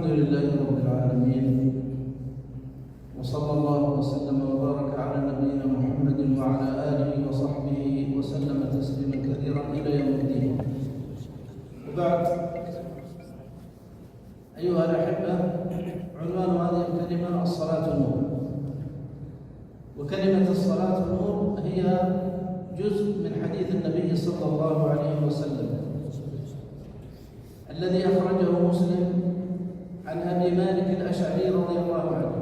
لله رب العالمين، وصلى الله وسلم وبارك على نبينا محمد وعلى آله وصحبه وسلم تسليما كثيرا إلى يوم الدين. وبعد، أيها الأحبة، عنوان هذه الكلمة الصلاة نور. وكلمة الصلاة نور هي جزء من حديث النبي صلى الله عليه وسلم الذي أخرجه مسلم عن أبي مالك الأشعري رضي الله عنه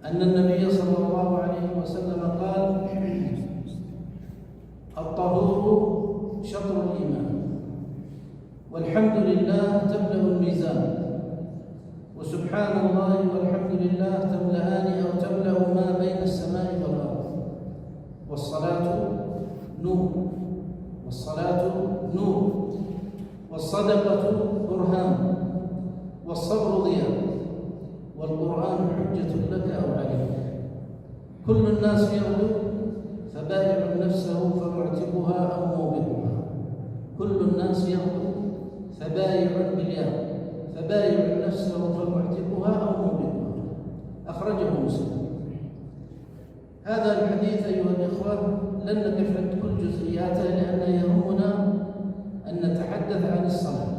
أن النبي صلى الله عليه وسلم قال: الطهور شطر الإيمان، والحمد لله تملأ الميزان، وسبحان الله والحمد لله تملأان أو تملأ ما بين السماء والأرض، والصلاة نور، والصلاة نور، والصدقة برهان، والصبر ضياء، والقرآن حجة لك أو عليك. كل الناس يغدو فبائع نفسه فمعتقها أو موبقها. كل الناس يغدو فبائع بالياء فبائع نفسه فمعتقها أو موبقها. أخرجه مسلم. هذا الحديث أيها الإخوة لن نقف عند كل جزئياته، لأن يهمنا أن نتحدث عن الصلاة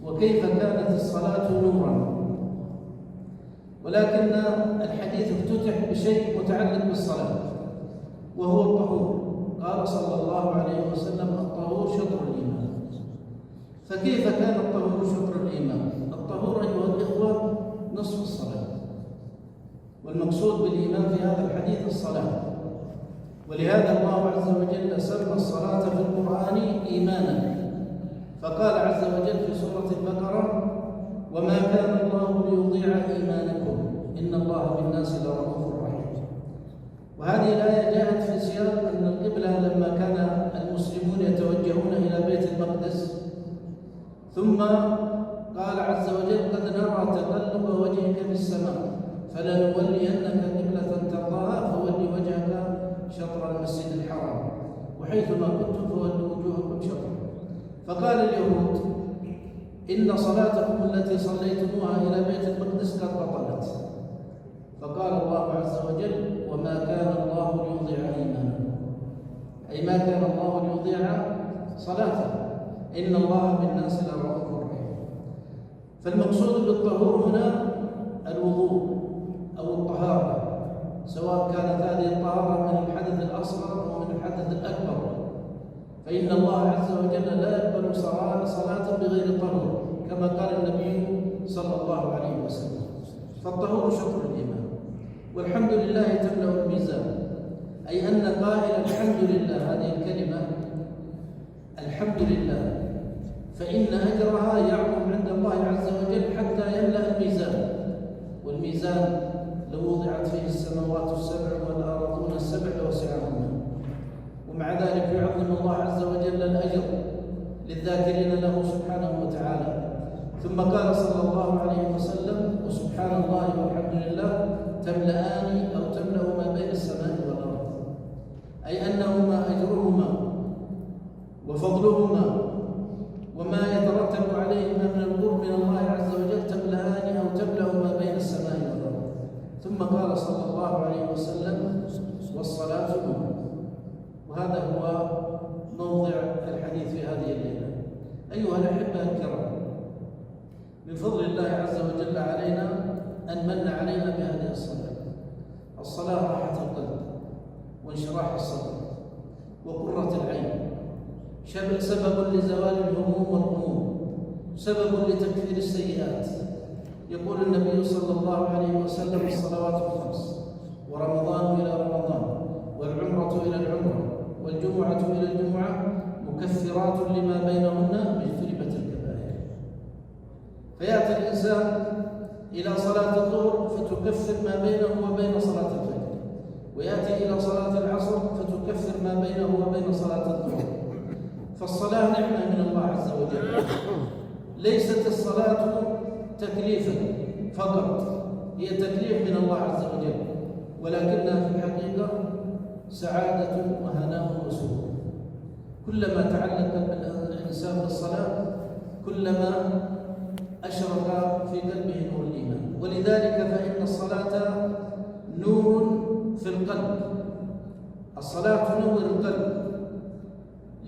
وكيف كانت الصلاة نورا. ولكن الحديث افتتح بشيء متعلق بالصلاة وهو الطهور. قال صلى الله عليه وسلم: الطهور شطر الإيمان. فكيف كان الطهور شطر الإيمان؟ الطهور أيها الإخوة نصف الصلاة، والمقصود بالإيمان في هذا الحديث الصلاة. ولهذا الله عز وجل سمى الصلاة في القرآن إيمانا، فقال عز وجل في سورة البقرة: وما كان الله ليضيع إيمانكم إن الله بالناس لرؤوف رحيم. وهذه الآية جاءت في سياق أن القبلة لما كان المسلمون يتوجهون إلى بيت المقدس، ثم قال عز وجل: قد نرى تقلب وجهك في السماء فلنولينك قبلة ترضاها فول وجهك شطر المسجد الحرام وحيثما كنتم فولوا وجوهكم شطره. فقال اليهود: إن صلاتكم التي صليتموها إلى بيت المقدس قد بطلت. فقال الله عز وجل: وما كان الله ليضيع إيمانكم، أي ما كان الله ليضيع صلاته، إن الله بالناس لرؤوف رحيم. فالمقصود بالطهور هنا الوضوء أو الطهارة، سواء كانت هذه الطهارة من الحدث الأصغر أو من الحدث الأكبر، فإن الله عز وجل لا يقبل صلاة بغير طهور كما قال النبي صلى الله عليه وسلم. فالطهور شطر الإيمان، والحمد لله تملأ الميزان، أي أن قائل الحمد لله هذه الكلمة الحمد لله فإن أجرها يعظم عند الله عز وجل حتى يملأ الميزان. والميزان لو وضعت فيه السماوات السبع والأرضون السبع لوسعهن. ومع ذلك يعظم الله عز وجل الأجر للذاكرين له سبحانه وتعالى. ثم قال صلى الله عليه وسلم: وسبحان الله والحمد لله تملأان أو تملأ ما بين السماء والأرض، أي أنهما أجرهما وفضلهما وما يترتب عليهما من القرب من الله عز وجل تملأان أو تملأ ما بين السماء والأرض. ثم قال صلى الله عليه وسلم: والصلاة نور. وهذا هو موضع الحديث في هذه الليلة. أيها الأحبة الكرام، من فضل الله عز وجل علينا أن من علينا بهذه الصلاة. الصلاة راحة القلب وانشراح الصدر وقرة العين، سبب لزوال الهموم والغموم، سبب لتكفير السيئات. يقول النبي صلى الله عليه وسلم: الصلوات الخمس، ورمضان إلى رمضان، والعمرة إلى العمرة، والجمعة إلى الجمعة مكفرات لما بينهن باجتنبة الكبائر. فيأتي الإنسان إلى صلاة الظهر فتكفر ما بينه وبين صلاة الفجر، ويأتي إلى صلاة العصر فتكفر ما بينه وبين صلاة الظهر. فالصلاة نعمة من الله عز وجل، ليست الصلاة تكليفا فقط، هي تكليف من الله عز وجل، ولكنها في الحقيقة سعادة وهناء وسرور. كلما تعلق الإنسان بالصلاة كلما أشرق في قلبه نور الإيمان. ولذلك فإن الصلاة نور في القلب. الصلاة تنور القلب،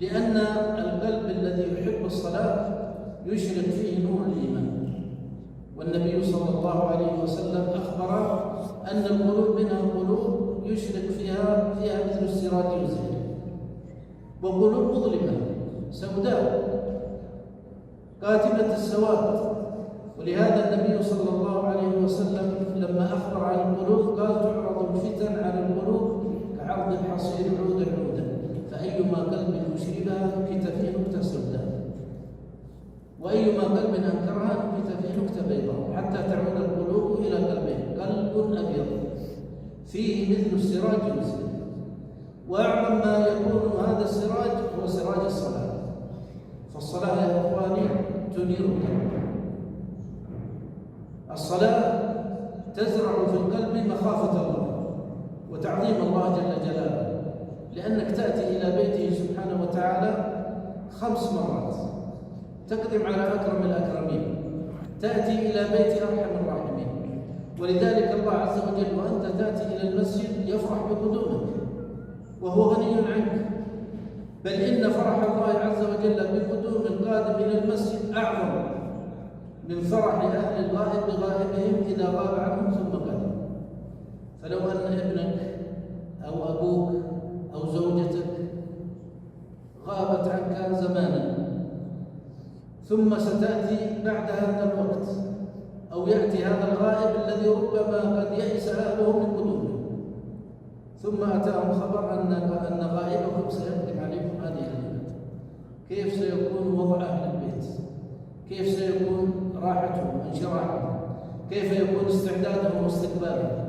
لأن القلب الذي يحب الصلاة يشرق فيه نور الإيمان. والنبي صلى الله عليه وسلم أخبر أن القلوب منها قلوب يشرق فيها مثل السراج يزهر، وقلوب مظلمة سوداء قاتمة السواد. ولهذا النبي صلى الله عليه وسلم لما أخبر عن القلوب قال: تعرض الفتن على القلوب كعرض الحصير عودا عودا، فأيما قلب يشربها نكت فيه نكتة سوداء، وأيما قلب أنكرها نكت فيه نكتة بيضاء، حتى تعود القلوب إلى قلبين: قلب أبيض فيه مثل السراج يزهر. وأعظم ما يكون هذا السراج هو سراج الصلاة. فالصلاة يا إخواني تنير القلب. الصلاة تزرع في القلب مخافة الله وتعظيم الله جل جلاله، لأنك تأتي إلى بيته سبحانه وتعالى 5 مرات، تقدم على أكرم الأكرمين، تأتي إلى بيت أرحم الراحمين. ولذلك الله عز وجل وأنت تأتي إلى المسجد يفرح بقدومك وهو غني عنك، بل إن فرح الله عز وجل بقدوم القادم إلى المسجد أعظم من فرح أهل الغائب بغائبهم إذا غاب عنهم ثم قدم. فلو أن ابنك أو أبوك أو زوجتك غابت عنك زمانا ثم ستأتي بعد هذا الوقت، أو يأتي هذا الغائب الذي ربما قد يئس أهله من قدومه، ثم أتاهم خبر أن غائبكم سيقدم عليكم هذه الليلة، كيف سيكون وضع أهل البيت؟ كيف سيكون راحتهم وانشراحهم؟ كيف يكون استعدادهم واستقبالهم؟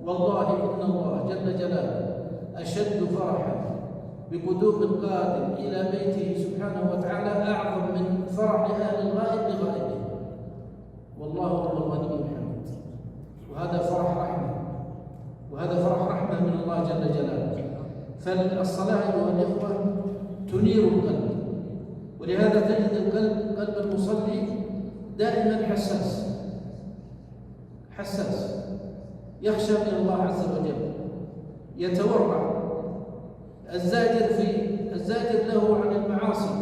والله إن الله جل جلاله أشد فرحا بقدوم القادم إلى بيته سبحانه وتعالى أعظم من فرح أهل الغائب بغائبه. والله هو الغني الحميد. وهذا فرح رحمة، وهذا فرح رحمة من الله جل جلاله. فالصلاة أيها الإخوة تنير القلب، ولهذا تجد القلب قلب المصلي دائما حساس يخشى من الله عز وجل، يتورع، الزاجر له عن المعاصي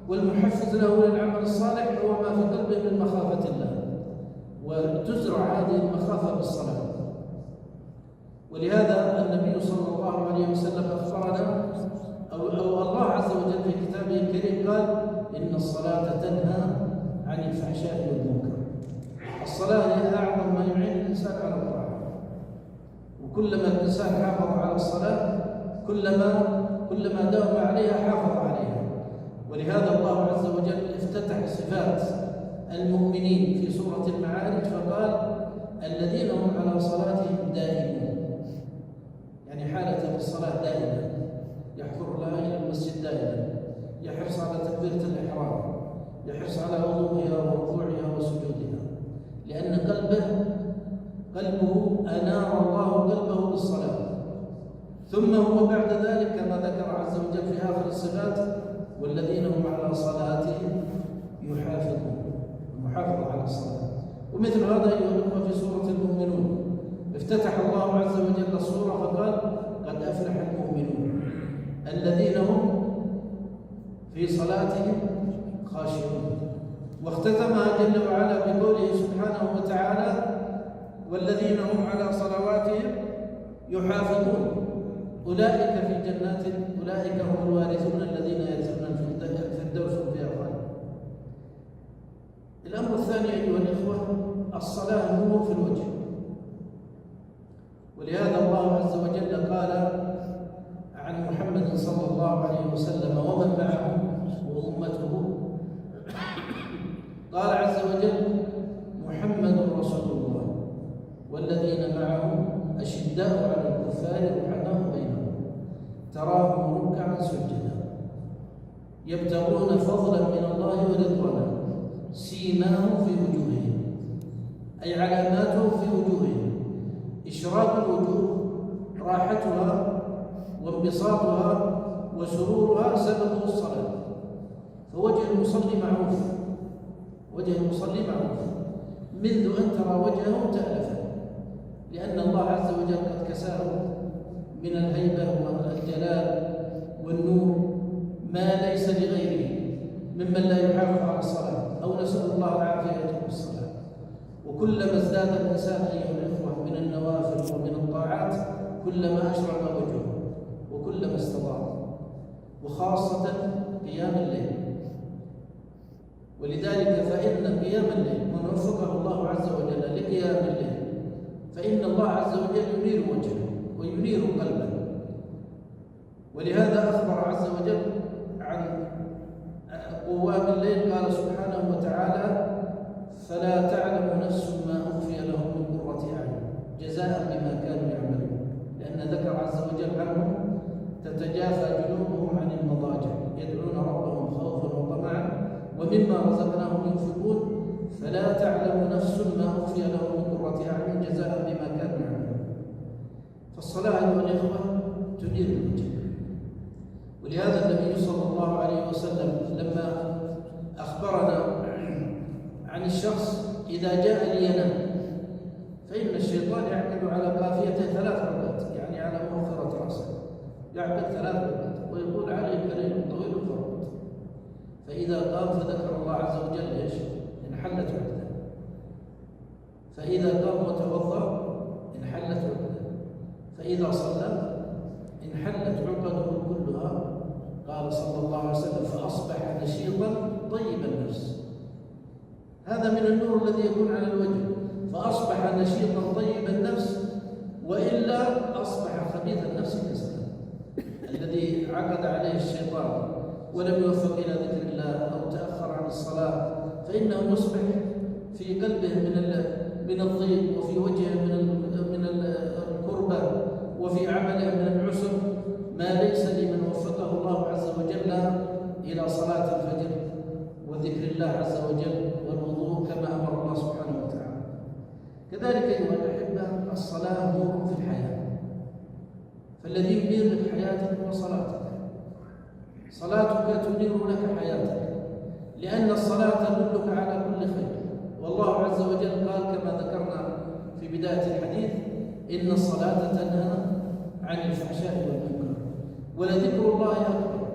والمحفز له للعمل الصالح هو ما في قلبه من مخافة الله، وتزرع هذه المخافة بالصلاة. ولهذا النبي صلى الله عليه وسلم أخبرنا أو الله عز وجل في كتابه الكريم قال: إن الصلاة تنهى عن الفحشاء والمنكر. الصلاة هي أعظم ما يعين الإنسان على الطاعة، وكلما الإنسان حافظ على الصلاة كلما داوم عليها حافظ عليها. ولهذا الله عز وجل افتتح صفات المؤمنين في سورة المعارج فقال: الذين هم على صلاتهم دائمون، يعني حالة الصلاة دائما، يحضر لها إلى المسجد دائما، يحرص على تكبيرة الإحرام، يحرص على وضوءها وركوعها وسجودها، لأن قلبه أنار الله قلبه بالصلاة. ثم هو بعد ذلك كما ذكر عز وجل في آخر الصفات: والذين هم على صلاتهم يحافظون، المحافظة على الصلاة. ومثل هذا أيها الأخوة في سورة المؤمنون افتتح الله عز وجل السورة فقال: قد أفلح المؤمنون الذين هم في صلاتهم خاشعون. واختتمها جل وعلا بقوله سبحانه وتعالى: والذين هم على صلواتهم يحافظون أولئك في جنات، أولئك هم الوارثون الذين يرثون الفردوس في أخوانهم. الأمر الثاني أيها الإخوة: الصلاة نور في الوجه. ولهذا الله عز وجل قال عن محمد صلى الله عليه وسلم ومن معه وأمته، قال عز وجل: محمد رسول الله والذين معه أشداء على الكفار رحماء بينهم تراهم ركعا سجدا يبتغون فضلا من الله ورضوانا سيماهم في وجوههم، أي علاماتهم في وجوههم، إشراق الوجوه، راحتها وانبساطها وسرورها سببه الصلاة. فوجه المصلي معروف، وجه المصلي معروف، منذ أن ترى وجهه تألفه، لأن الله عز وجل قد كساه من الهيبة والجلال والنور ما ليس لغيره ممن لا يحافظ على الصلاة أو نسأل الله العافية بالصلاة. وكلما ازداد الإنسان أيها الإخوة من النوافل ومن الطاعات كلما أشرق وجهه وكلما استضاء، وخاصة قيام الليل. ولذلك فإن قيام الليل من وفقه الله عز وجل لقيام الليل فإن الله عز وجل ينير وجهه وينير قلبه. ولهذا أخبر عز وجل عن قوام الليل قال سبحانه وتعالى: فلا تعلم نفس ما أخفي لهم من قرة أعين جزاء بما كانوا يعملون. لأن ذكر عز وجل عنهم: تتجافى جنوبهم عن المضاجع يدعون ربهم خوفا وطمعا ومما رزقناهم ينفقون فلا تعلم نفس ما أخفي لهم من قرة أعين جزاء بما كانوا يعملون. فالصلاة أيها الإخوة تدير الوجه. ولهذا النبي صلى الله عليه وسلم لما أخبرنا عن الشخص إذا جاء لينام فإن الشيطان يعقد على قافيته 3 ركعات، يعني على مؤخرة رأسه يعقد 3 ركعات ويقول: عليك ليل طويل فرط. فإذا قام فذكر الله عز وجل ايش؟ انحلت عقده. فإذا قام وتوضأ انحلت عقده. فإذا صلى انحلت عقده كلها. قال صلى الله عليه وسلم: فأصبح نشيطا طيب النفس. هذا من النور الذي يكون على الوجه. فأصبح نشيطا طيب النفس، وإلا أصبح خبيث النفس كسلا الذي عقد عليه الشيطان ولم يوفق إلى ذكر الله أو تأخر عن الصلاة، فإنه يصبح في قلبه من الضيق وفي وجهه من الكربة وفي عمله من العسر ما ليس لمن وفقه الله عز وجل إلى صلاة الفجر وذكر الله عز وجل والوضوء كما أمر الله سبحانه وتعالى. كذلك أيها الأحبة الصلاة نور في الحياة، فالذي ينير لك حياتك هو صلاتك. صلاتك تنير لك حياتك، لأن الصلاة تدلك على كل خير. والله عز وجل قال كما ذكرنا في بداية الحديث: إن الصلاة تنهى عن الفحشاء والمنكر ولذكر الله أكبر.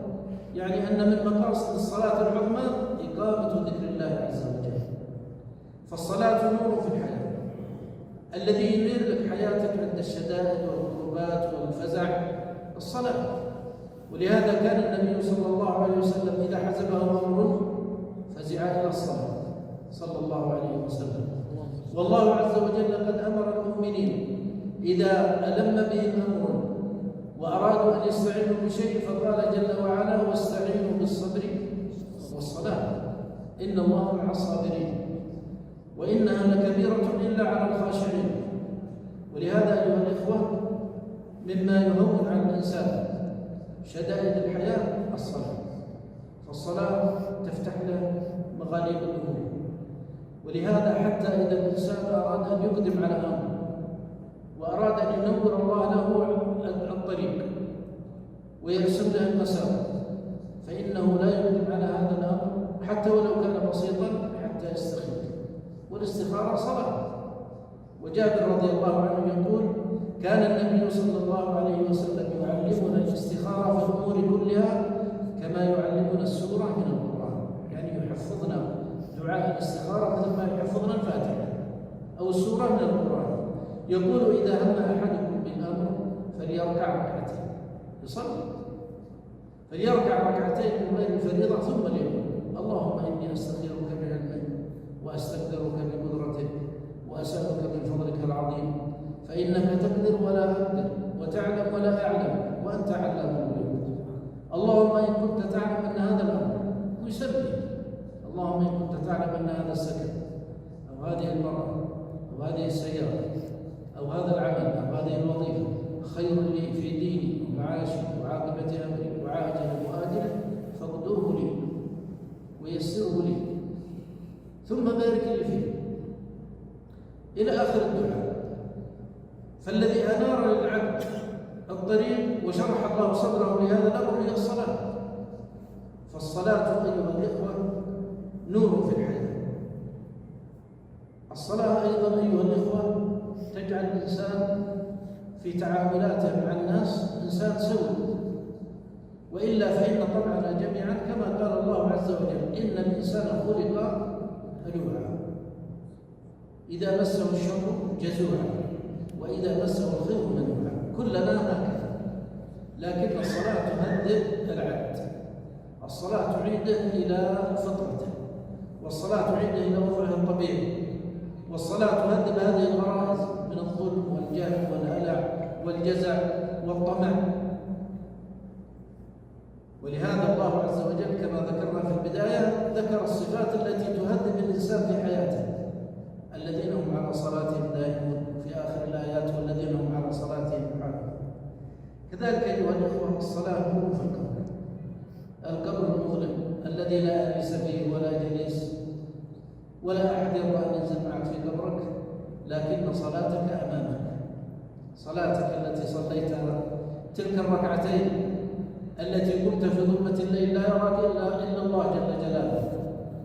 يعني أن من مقاصد الصلاة العظمى إقامة ذكر الله عز وجل. فالصلاة نور في الحياة. الذي ينير لك حياتك عند الشدائد والكربات والفزع الصلاة. ولهذا كان النبي صلى الله عليه وسلم إذا حزبه أمر فزع إلى الصلاة صلى الله عليه وسلم. والله عز وجل قد أمر المؤمنين إذا ألم بهم أمر وأرادوا أن يستعينوا بشيء فقال جل وعلا: واستعينوا بالصبر والصلاة إن الله مع الصابرين وإنها لكبيرة إلا على الخاشعين. ولهذا أيها الإخوة مما يهون على الإنسان شدائد الحياة الصلاة. فالصلاة تفتح له مغاليق الأمور. ولهذا حتى إذا الإنسان أراد أن يقدم على أمر وأراد أن ينور الله له الطريق ويرسم له المسار فإنه لا يقدم على هذا الأمر حتى ولو كان بسيطا حتى يستخير. والاستخارة صلاة. وجابر رضي الله عنه يقول: كان النبي صلى الله عليه وسلم يعلمنا الاستخارة في الأمور كلها كما يعلمنا السورة من القرآن. يعني يحفظنا دعاء الاستخارة مثل ما يحفظنا الفاتحة أو السورة من القرآن. يقول: إذا هم أحدكم بالأمر فليركع ركعتين، يصلي فليركع ركعتين من غير الفريضة ثم ليقول: اللهم إني أستخيرك بعلمك وأستقدرك بقدرتك وأسألك من فضلك العظيم فإنك تقدر ولا أقدر وتعلم ولا أعلم وأنت علام الغيوب. اللهم إن كنت تعلم أن هذا الأمر ويسبح. اللهم إن كنت تعلم أن هذا السكن أو هذه المرأة أو هذه السيارة أو هذا العمل أو هذه الوظيفة خير لي في ديني ومعاشي وعاقبة أمري وعاجله وآجله فاقدره لي ويسره لي ثم بارك لي فيه إلى آخر الدعاء. فالذي أنار للعبد الطريق وشرح الله صدره لهذا الأمر هي الصلاة. فالصلاة أيها الإخوة نور في الحياة. الصلاة أيضا أيها الإخوة تجعل الإنسان في تعاملاته مع الناس إنسان سوي، وإلا فإن طبعنا جميعا كما قال الله عز وجل إن الإنسان خلق هلوعا إذا مسه الشر جزوعا وإذا مسه الخير منوعا، كلنا هكذا. لكن الصلاة تهذب العبد، الصلاة تعيده إلى فطرته، والصلاة تعيده إلى وضعه الطبيعي، والصلاة تهذب هذه الغرائز من الظلم والجهل والهلع والجزع والطمع. ولهذا الله عز وجل كما ذكرنا في البداية ذكر الصفات التي تهذب الإنسان في حياته: الذين هم على صلاتهم دائمون في آخر الآيات، والذين هم على صلاتهم يحافظون. كذلك أيها الأخوة الصلاة نور في القبر المظلم الذي لا أنيس فيه ولا جليس ولا أحد يرضى أن ينزل معك في قبرك، لكن صلاتك أمامك، صلاتك التي صليتها تلك الركعتين التي قمت في ظلمة الليل لا يراك إلا الله جل جلاله،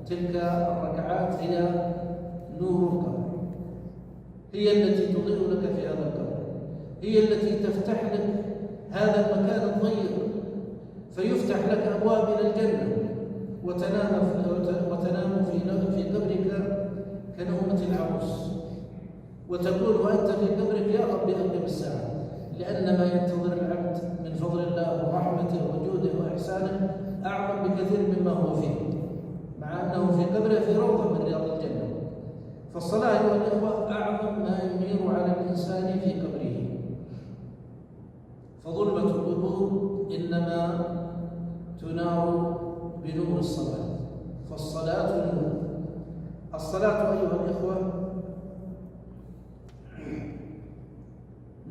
تلك الركعات هي نور القبر، هي التي تضيء لك في هذا القبر، هي التي تفتح لك هذا المكان الضيق، فيفتح لك أبواب إلى الجنة، وتنام في قبرك كنومة العروس، وتقول وأنت في قبرك يا رب أقم الساعة، لأن ما ينتظر العبد من فضل الله ورحمته وجوده وإحسانه أعظم بكثير مما هو فيه، مع أنه في قبره في روضة من رياض الجنة. فالصلاة أيها الإخوة أعظم ما ينير على الإنسان في قبره. فظلمة القبور إنما تنار بنور الصلاة، فالصلاة نور. الصلاة أيها الإخوة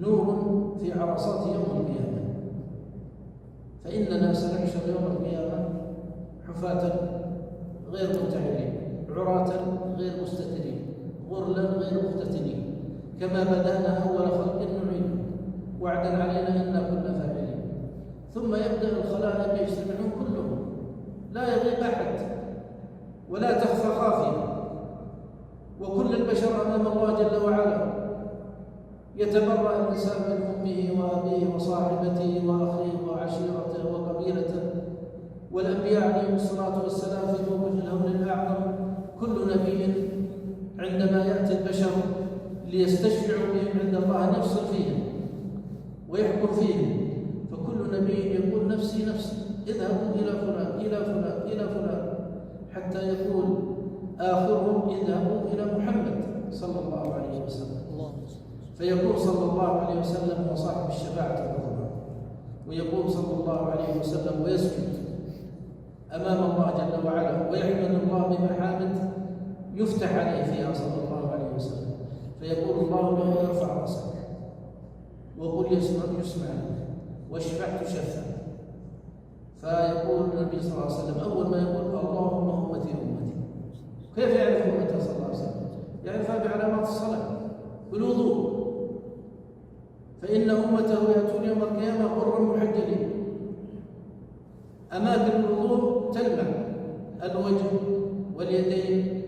نور في عرصات يوم القيامة، فإننا سنحشر يوم القيامة حفاة غير متعلين، عراة غير مستترين، غرلا غير مختتنين، كما بدأنا أول خلق نعيده وعدا علينا إنا كنا فاعلين. ثم يبدأ الخلائق يجتمعون كلهم، لا يغيب أحد ولا تخفى خافية، وكل البشر أمام الله جل وعلا. يتبرأ الإنسان من أمه وأبيه وصاحبته وأخيه وعشيرته وقبيلته، والأنبياء عليهم الصلاة والسلام في موقف الهول الأعظم. كل نبي عندما يأتي البشر ليستشفعوا بهم عند الله نفصل فيهم ويحكم فيهم، فكل نبي يقول نفسي نفسي، اذهبوا إلى فلان إلى فلان إلى فلان، حتى يقول آخرهم اذهبوا إلى محمد صلى الله عليه وسلم، فيقول صلى الله عليه وسلم وصاحب الشفاعة العظمى، ويقول صلى الله عليه وسلم ويسجد أمام الله جل وعلا ويحمد الله بمحامد يفتح عليه فيها صلى الله عليه وسلم، فيقول الله له ارفع رأسك وقل يسمع لك واشفع تشفع. فيقول النبي صلى الله عليه وسلم أول ما يقول اللهم أمتي أمتي. كيف يعرف أمته صلى الله عليه وسلم؟ يعرفها بعلامات الصلاة بالوضوء، فإن أمته يأتون يوم القيامة غرا محجلين، أماكن الوضوء تلمع الوجه واليدين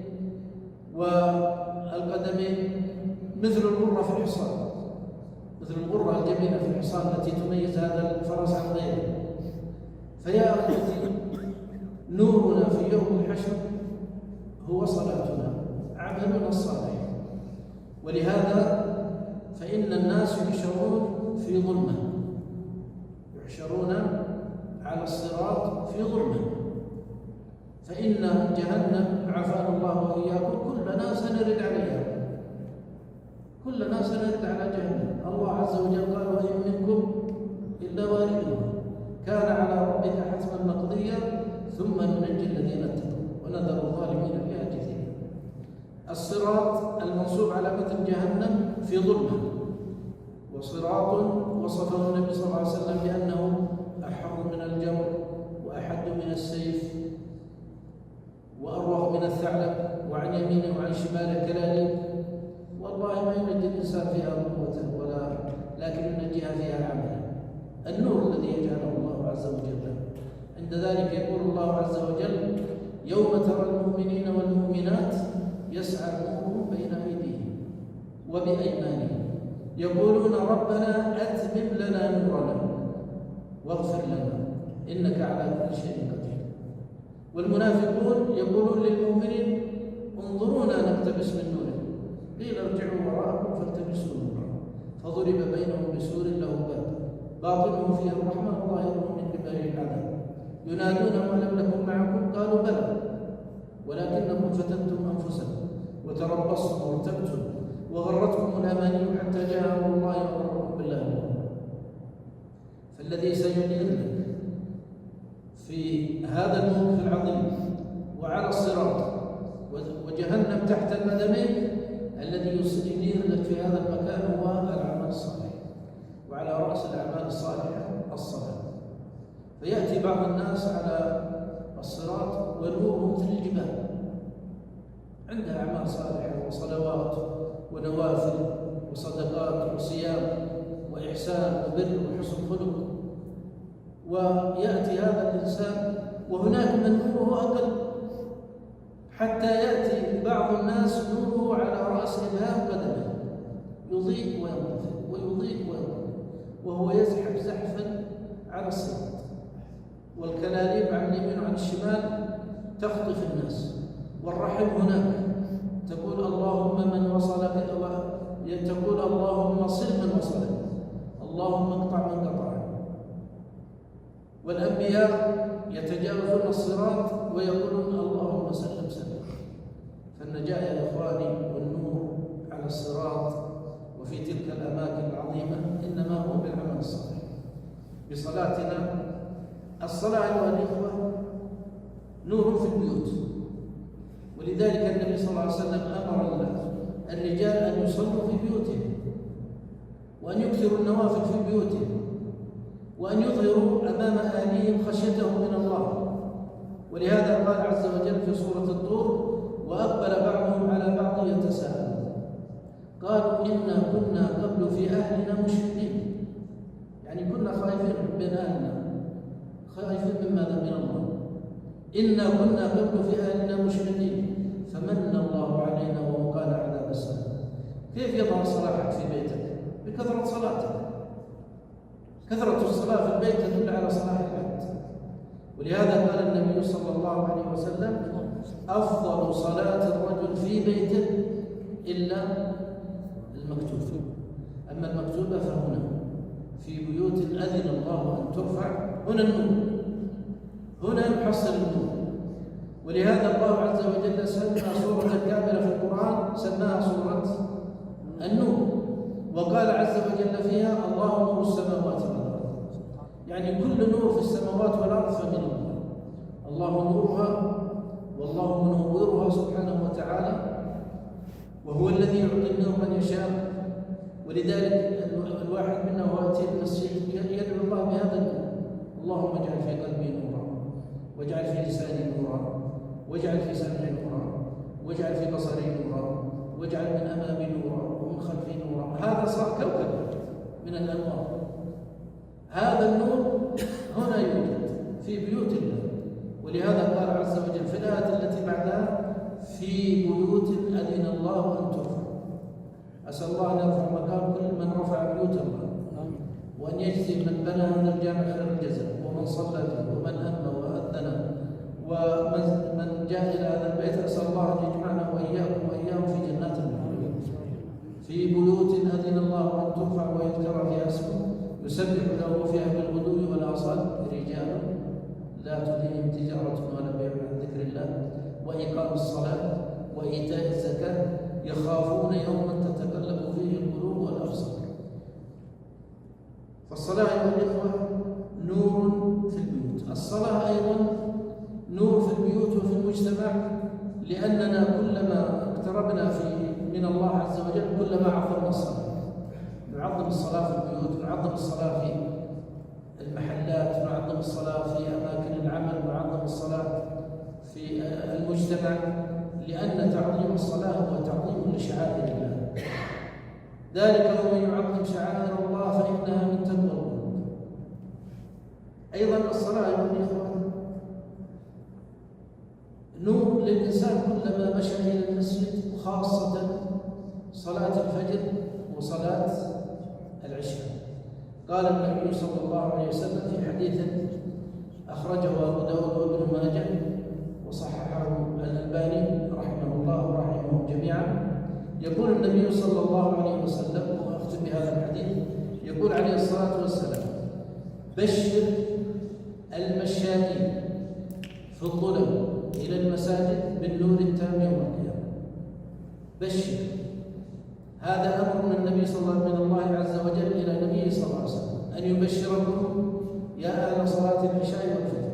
والقدمين مثل الغرة في الحصان، مثل الغرة الجميلة في الحصان التي تميز هذا الفرس عن غيره. فيا أخوتي نورنا في يوم الحشر هو صلاتنا، عملنا الصالح. ولهذا فإن الناس يحشرون في ظلمة، يحشرون على الصراط في ظلمة، فإن جهنم عافانا الله وإياكم كلنا سنرد عليها، كلنا سنرد على جهنم. الله عز وجل قال وإن منكم إلا واردها كان على ربك حتما مقضيا ثم ننجي الذين اتقوا ونذر الظالمين فيها جثيا. الصراط المنصوب على متن جهنم في ظلمة، وصراط وصفه النبي صلى الله عليه وسلم بأنه أحر من الجمر وأحد من السيف وأروغ من الثعلب، وعن يمينه وعن شماله كلاليب. والله ما ينجي الإنسان فيها قوته لكن ينجيها فيها عمله، النور الذي يجعله الله عز وجل. عند ذلك يقول الله عز وجل يوم ترى المؤمنين والمؤمنات يسعى نورهم بين أيديهم وبأيمانهم يقولون ربنا أتمم لنا نورنا واغفر لنا إنك على كل شيء قدير. والمنافقون يقولون للمؤمنين انظرونا نقتبس من نوركم قيل ارجعوا وراءكم فالتمسوا نورا فضرب بينهم بسور له باب باطنه فيه الرحمة وظاهره من قبله العذاب ينادونهم ألم نكن معكم قالوا بلى ولكنكم فتنتم أنفسكم وتربصتم وارتبتم وغرتكم الأماني حتى جاء أمر الله وغركم بالله. فالذي سينير لك في هذا الموقف العظيم وعلى الصراط وجهنم تحت قدميك الذي ينير لك في هذا المكان هو الأعمال الصالحة، وعلى رأس الأعمال الصالحة الصلاة. فيأتي بعض الناس على الصراط ونوره مثل الجبال، عندها أعمال صالحة وصلوات ونوافل وصدقات وصيام وإحسان وبر وحسن خلق، ويأتي هذا الإنسان وهناك من نوره أقل، حتى يأتي بعض الناس نوره على رأس إبهام قدمه يضيء وينطفئ ويضيء وينطفئ وهو يزحف زحفا على الصراط، والكلاليب عن اليمين وعن الشمال تخطف الناس، والرحم هناك تقول اللهم من وصلك، تقول اللهم صل من وصلك، اللهم اقطع من قطعك. والأنبياء يتجاوزون الصراط ويقولون اللهم سلم سلم. فالنجاة يا إخواني والنور على الصراط وفي تلك الأماكن العظيمة إنما هو بالعمل الصالح بصلاتنا. الصلاة أيها الإخوة نور في البيوت، ولذلك النبي صلى الله عليه وسلم أمر الرجال أن يصلوا في بيوتهم وأن يكثروا النوافل في بيوتهم وأن يظهروا أمام أهليهم خشيتهم من الله. ولهذا قال عز وجل في سورة الطور وأقبل بعضهم على بعض يتساءلون قالوا إنا كنا قبل في أهلنا مشفقين، يعني كنا خائفين بين أهلنا، خائفين من ماذا؟ من الله. إنا كنا قبل في أهلنا مشفقين فمن الله علينا ووقانا عذاب السنة. كيف يظهر صلاحك في بيتك؟ بكثرة صلاتك. كثرة الصلاة في البيت تدل على صلاح البيت. ولهذا قال النبي صلى الله عليه وسلم أفضل صلاة الرجل في بيته إلا المكتوبة، أما المكتوبة فهنا في بيوت أذن الله أن ترفع هنا النور، هنا يحصل النور. ولهذا الله عز وجل سمى سورة كاملة في القرآن سماها سورة النور، وقال عز وجل فيها الله نور السماوات والأرض، يعني كل نور في السماوات والأرض فمن الله. الله نورها والله منورها سبحانه وتعالى، وهو الذي يعطي النور من يشاء. ولذلك الواحد منا وهو يأتي المسجد يدعو الله بهذا النور: اللهم اجعل في قلبي نورا، واجعل في لساني نورا، واجعل في سمعي نورا، واجعل في بصري نورا، واجعل من أمامي نورا ومن خلفي نورا. هذا صار كوكب من الأنوار. هذا النور هنا يوجد في بيوت الله. ولهذا قال عز وجل في الآية التي بعدها في بيوت أذن الله أن ترفع. أسأل الله أن يرفع مقام كل من رفع بيوت الله، وأن يجزي من بنى هذا الجامع خير الجزاء، ومن صلى فيه ومن أم وأذن ومن جاء إلى هذا البيت. أسأل الله أن يجمعنا وإياكم وإياهم في جنات النعيم في بيوت أذن الله أن ترفع ويذكر فيها اسمه يسبح له فيها بالغدو والآصال رجال لا تلهيهم تجارة ولا بيع عن ذكر الله وإقام الصلاة وإيتاء الزكاة يخافون يوما تتقلب فيه القلوب والأبصار. فالصلاة أيها الإخوة نور في البيوت. الصلاة أيضا نور في البيوت وفي المجتمع، لأننا كلما اقتربنا من الله عز وجل كلما عظمنا الصلاة. نعظم الصلاة في البيوت، نعظم الصلاة في المحلات، نعظم الصلاة في أماكن العمل، نعظم الصلاة في المجتمع، لأن تعظيم الصلاة هو تعظيم لشعائر الله. ذلك ومن يعظم شعائر الله فإنها من تقوى القلوب. أيضا الصلاة أيها الإخوة نور للإنسان كلما مشى إلى المسجد، وخاصة صلاة الفجر وصلاة العشاء. قال النبي صلى الله عليه وسلم في حديث أخرجه أبو داود وابن ماجه وصححه الألباني رحمه الله ورحمهم جميعا، يقول النبي صلى الله عليه وسلم، وأختم بهذا الحديث، يقول عليه الصلاة والسلام: بشر المشائين في الظلم إلى المساجد بالنور التام يوم القيامة. بشر، هذا أمر من النبي صلى الله عليه وسلم، من الله عز وجل إلى نبيه صلى الله عليه وسلم، أن يبشركم يا أهل صلاة العشاء والفجر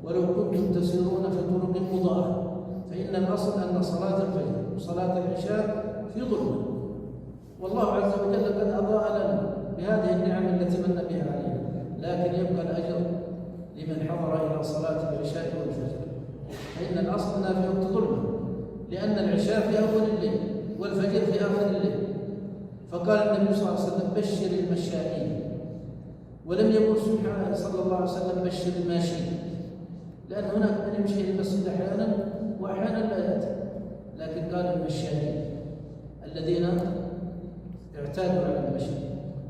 ولو كنتم تسيرون في طرق مضاءة، فإن الأصل أن صلاة الفجر وصلاة العشاء في ظلمة، والله عز وجل قد أضاء لنا بهذه النعم التي من بها علينا، لكن يبقى الأجر لمن حضر إلى صلاة العشاء والفجر، فإن الأصل أنها في وقت ظلمة، لأن العشاء في أول الليل والفجر في آخر الليل. فقال النبي صلى الله عليه وسلم: بشر المشائين، ولم يقل سبحانه صلى الله عليه وسلم بشر الماشين، لأن هناك من يمشي إلى المسجد أحيانا وأحيانا لا يأتي، لكن قال المشائين الذين اعتادوا على المشي،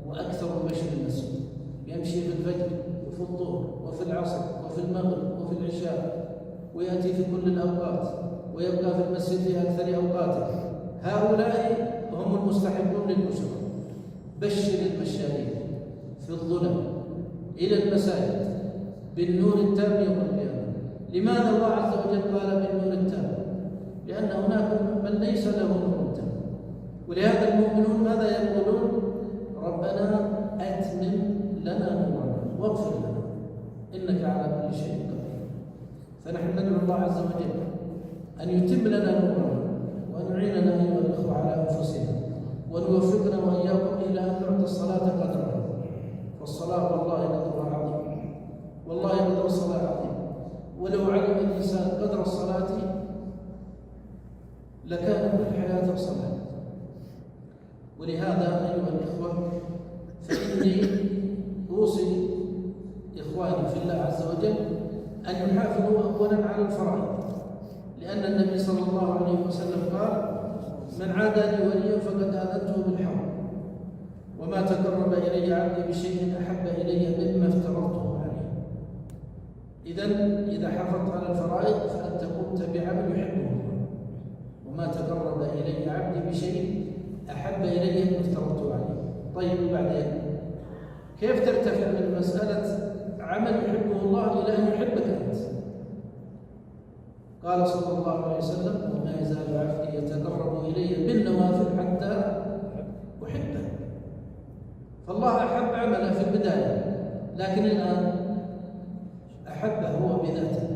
وأكثر المشي المسجد، يمشي في الفجر وفي الظهر وفي العصر وفي المغرب وفي العشاء، ويأتي في كل الأوقات ويبقى في المسجد في أكثر أوقاته، هؤلاء هم المستحقون للبشرى. بشر المشائين في الظلم إلى المساجد بالنور التام يوم القيامة. لماذا الله عز وجل قال بالنور التام؟ لأن هناك من ليس له نور تام، ولهذا المؤمنون ماذا يقولون؟ ربنا أتمم لنا نورنا واغفر لنا إنك على كل شيء قدير. فنحن ندعو الله عز وجل أن يتم لنا نورنا، وأن يعيننا أيها الأخوة على أنفسنا، وأن يوفقنا وإياكم إلى أن نعطي الصلاة قدرها، فالصلاة والله قدرها عظيم، والله قدر الصلاة عظيم، ولو علم الإنسان قدر الصلاة لكان كل حياته صلاة. ولهذا أيها الإخوة فإني أوصي إخواني في الله عز وجل أن يحافظوا أولا على الفرائض، لأن النبي صلى الله عليه وسلم قال: من عادى لي وليا فقد آذنته بالحرب، وما تقرب إلي عبدي بشيء أحب إلي مما افترضته عليه. إذا حافظت على الفرائض فأنت قمت بعمل يحبه الله، وما تقرب إلي عبدي بشيء أحب إلي مما افترضته عليه. طيب، وبعدين كيف ترتفع من مسألة عمل يحبه الله إلى أن يحبك أنت؟ قال صلى الله عليه وسلم: وما يزال عبدي يتقرب إلي بالنوافل حتى أحبه. فالله أحب عمله في البداية، لكن الآن أحبه هو بذاته.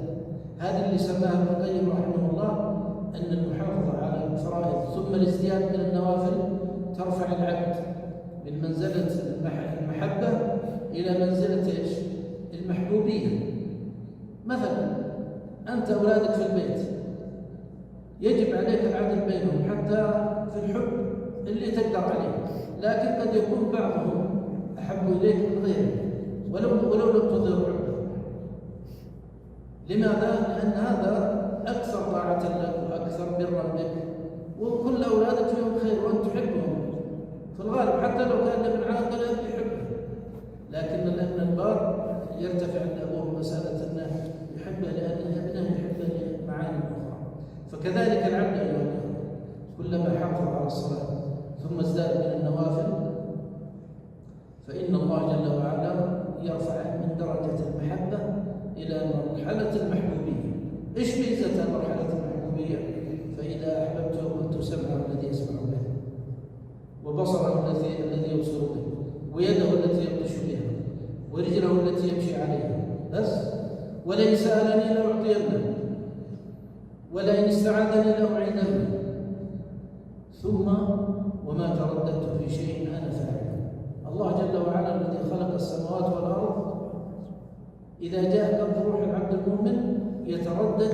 هذا اللي سماه ابن القيم رحمه الله أن المحافظة على الفرائض ثم الازدياد من النوافل ترفع العبد من منزلة المحبة إلى منزلة إيش؟ المحبوبية. مثلا أنت أولادك في البيت يجب عليك العدل بينهم حتى في الحب اللي تقدر عليه، لكن قد يكون بعضهم أحب إليك من غيره ولو لم تظهر حبه. لماذا؟ لأن هذا أكثر طاعة لك وأكثر برا بك، وكل أولادك فيهم خير وأنت تحبهم في الغالب، حتى لو كان ابن عاقل يحبه، لكن الابن البار يرتفع عند أبوه مسألة أنه يحبه لأن ابنه يحبه لمعاني أخرى. فكذلك العبد أيها الأخوة كلما حافظ على الصلاة ثم ازداد من النوافل فإن الله جل وعلا يرفعه من درجة المحبة إلى مرحلة المحبوبية. إيش ميزة مرحلة المحبوبية؟ فإذا أحببته كنت سمعه الذي يسمع به، وبصره الذي يبصر به، ويده التي يبطش بها، ورجله التي يمشي عليها. بس ولئن سألني لأعطينه، ولئن استعاذني لأعيذنه، ثم وما ترددت في شيء أنا فاعله. الله جل وعلا الذي خلق السماوات والأرض إذا جاء قبض روح العبد المؤمن يتردد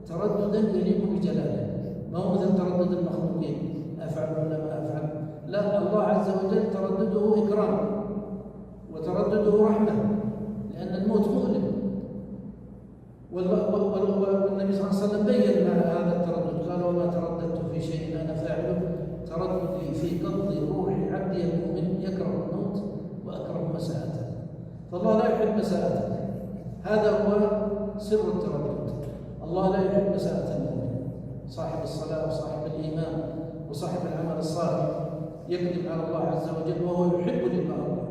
ترددا يليق بجلاله، ما هو مثل تردد المخلوقين أفعل ولا ما أفعل. لا، الله عز وجل تردده إكرام وتردده رحمة، لأن الموت مؤلم، النبي صلى الله عليه وسلم بين هذا التردد، قال: وما ترددت في شيء أنا فاعله ترددي في قبض روح عبدي المؤمن يكره الموت وأكره مساءته. فالله لا يحب مساءته، هذا هو سر التردد. الله لا يحب مساءة المؤمن، صاحب الصلاة وصاحب الإيمان وصاحب العمل الصالح يكذب على الله عز وجل وهو يحب لقاء الله.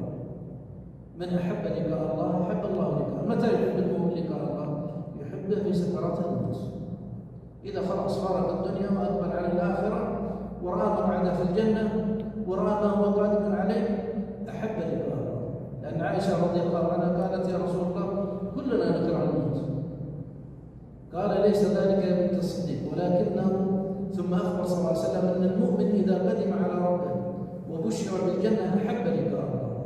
من أحب لقاء الله أحب الله لقاءه. متى يحب المؤمن لقاء الله؟ يحبه في سكرات الموت، إذا خلاص فارق الدنيا وأقبل على الآخرة ورأى مقعده في الجنة ورأى ما هو قادم عليه أحب لقاء الله. لأن عائشة رضي الله عنها قالت: يا رسول الله كلنا نكره الموت. قال: ليس ذلك يا بنت الصديق، ولكنه ثم أخبر صلى الله عليه وسلم أن المؤمن إذا قدم على ربه وبشر بالجنة أحب لقاء الله،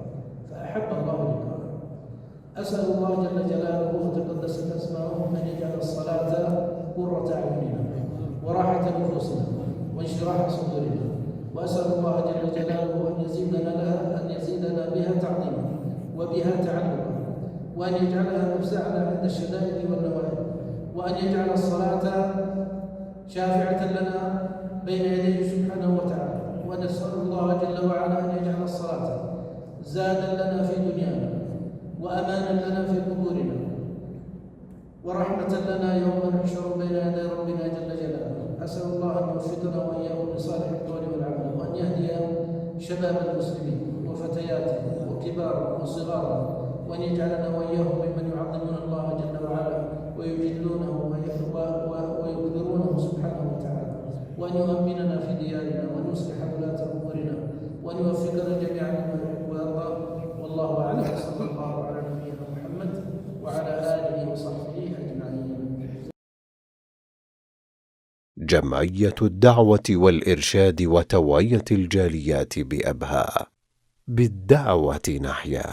فأحب الله لقاءه. أسأل الله جل جلاله وتقدست أسماؤه أن يجعل الصلاة قرة أعيننا وراحة نفوسنا وانشراح صدورنا، وأسأل الله جل جلاله أن يزيدنا بها تعظيما وبها تعلقا، وأن يجعلها مفزعنا عند الشدائد والنوائب، وأن يجعل الصلاة شافعة لنا بين يديه سبحانه وتعالى، ونسأل الله جل وعلا أن يجعل الصلاة زادا لنا في دنيانا وأمانا لنا في قبورنا ورحمة لنا يوم نحشر بين يدي ربنا جل جلاله. أسأل الله أن يوفقنا وإياكم لصالح القول والعمل، وأن يهدي شباب المسلمين وفتياتهم وكبارهم وصغارهم، وأن يجعلنا وإياهم ممن يعظمون الله جل وعلا ويجلونه ويقدرونه سبحانه وتعالى، وأن يؤمننا في ديارنا وأن يصلح ولاة أمورنا وأن يوفقنا جميعا لما يحب ويرضى. والله أعلم، صلى الله على نبينا محمد وعلى آله وصحبه أجمعين. جمعية الدعوة والإرشاد وتوعية الجاليات بأبها، بالدعوة نحيا.